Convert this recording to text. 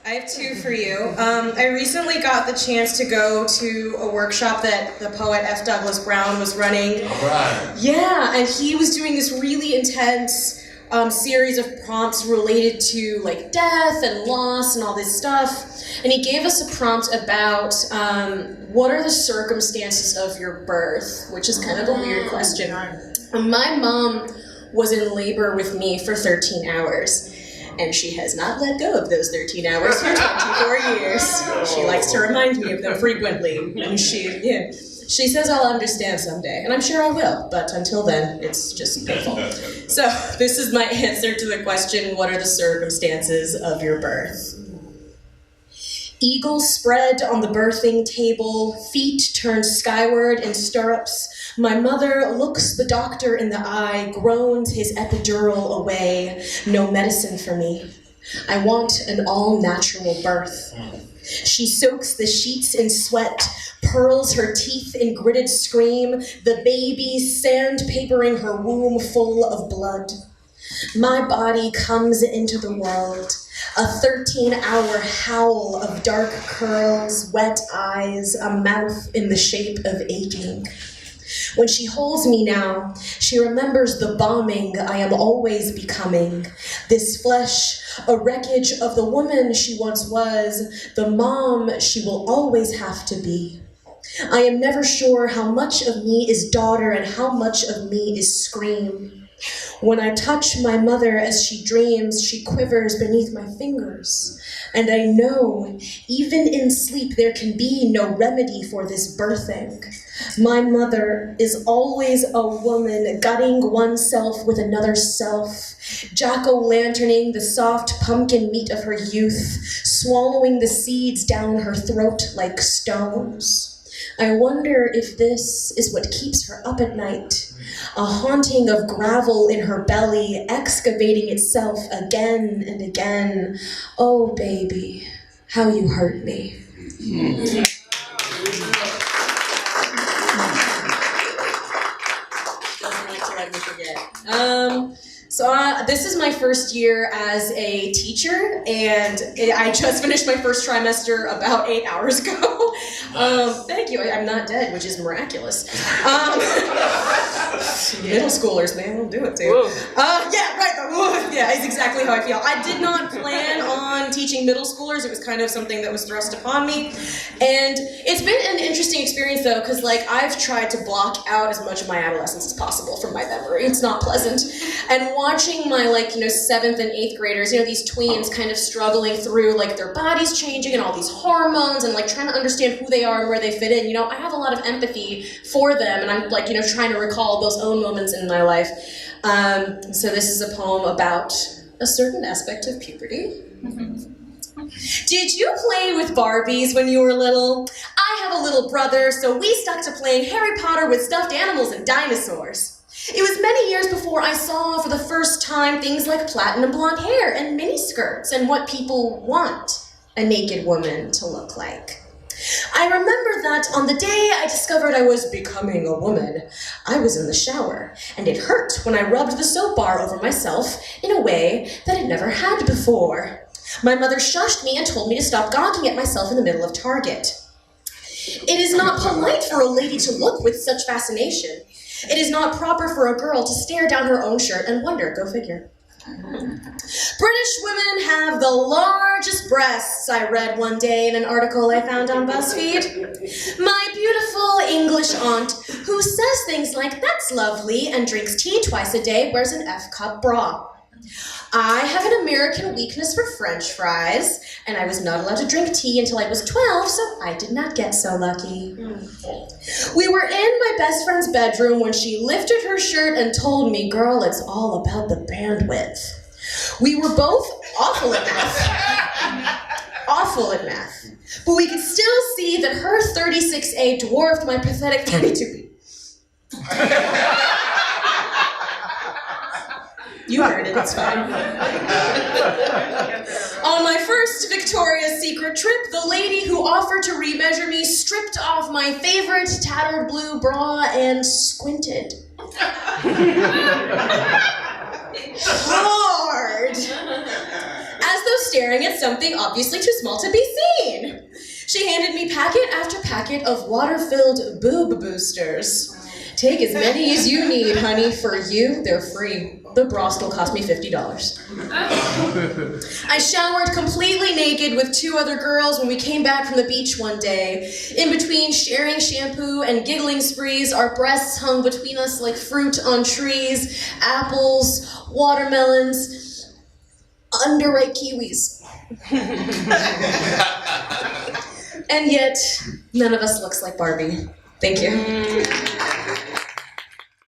I have two for you. I recently got the chance to go to a workshop that the poet F. Douglas Brown was running. All right. Yeah, and he was doing this really intense series of prompts related to like death and loss and all this stuff. And he gave us a prompt about what are the circumstances of your birth, which is kind of a weird question. My mom was in labor with me for 13 hours. And she has not let go of those 13 hours for 24 years. She likes to remind me of them frequently. And she says I'll understand someday. And I'm sure I will, but until then, it's just painful. So this is my answer to the question, what are the circumstances of your birth? Eagles spread on the birthing table, feet turned skyward in stirrups. My mother looks the doctor in the eye, groans his epidural away. No medicine for me. I want an all-natural birth. She soaks the sheets in sweat, pearls her teeth in gritted scream, the baby sandpapering her womb full of blood. My body comes into the world, a 13-hour howl of dark curls, wet eyes, a mouth in the shape of aching. When she holds me now, she remembers the bombing I am always becoming. This flesh, a wreckage of the woman she once was, the mom she will always have to be. I am never sure how much of me is daughter and how much of me is scream. When I touch my mother as she dreams, she quivers beneath my fingers. And I know, even in sleep, there can be no remedy for this birthing. My mother is always a woman, gutting oneself with another self, jack-o'-lanterning the soft pumpkin meat of her youth, swallowing the seeds down her throat like stones. I wonder if this is what keeps her up at night, a haunting of gravel in her belly, excavating itself again and again. Oh, baby, how you hurt me. This is my first year as a teacher, and I just finished my first trimester about 8 hours ago. Thank you. I'm not dead, which is miraculous. Middle schoolers, man, they'll do it too. Yeah, right. Yeah, it's exactly how I feel. I did not plan on teaching middle schoolers. It was kind of something that was thrust upon me. And it's been an interesting experience though, because like I've tried to block out as much of my adolescence as possible from my memory. It's not pleasant. And watching my 7th and 8th graders, these tweens kind of struggling through like their bodies changing and all these hormones and like trying to understand who they are and where they fit in, I have a lot of empathy for them, and I'm like, trying to recall those own moments in my life. So this is a poem about a certain aspect of puberty. Did you play with Barbies when you were little? I have a little brother, so we stuck to playing Harry Potter with stuffed animals and dinosaurs. It was many years before I saw for the first time things like platinum blonde hair and miniskirts and what people want a naked woman to look like. I remember that on the day I discovered I was becoming a woman, I was in the shower, and it hurt when I rubbed the soap bar over myself in a way that it never had before. My mother shushed me and told me to stop gawking at myself in the middle of Target. It is not polite for a lady to look with such fascination. It is not proper for a girl to stare down her own shirt and wonder, go figure. British women have the largest breasts, I read one day in an article I found on BuzzFeed. My beautiful English aunt, who says things like, that's lovely, and drinks tea twice a day, wears an F-cup bra. I have an American weakness for French fries, and I was not allowed to drink tea until I was 12, so I did not get so lucky. We were in my best friend's bedroom when she lifted her shirt and told me, girl, it's all about the bandwidth. We were both awful at math, but we could still see that her 36A dwarfed my pathetic 32B. You heard it, it's fine. On my first Victoria's Secret trip, the lady who offered to remeasure me stripped off my favorite tattered blue bra and squinted. Hard! As though staring at something obviously too small to be seen. She handed me packet after packet of water-filled boob boosters. Take as many as you need, honey. For you, they're free. The bra still cost me $50. I showered completely naked with 2 other girls when we came back from the beach one day. In between sharing shampoo and giggling sprees, our breasts hung between us like fruit on trees, apples, watermelons, underripe kiwis. And yet, none of us looks like Barbie. Thank you.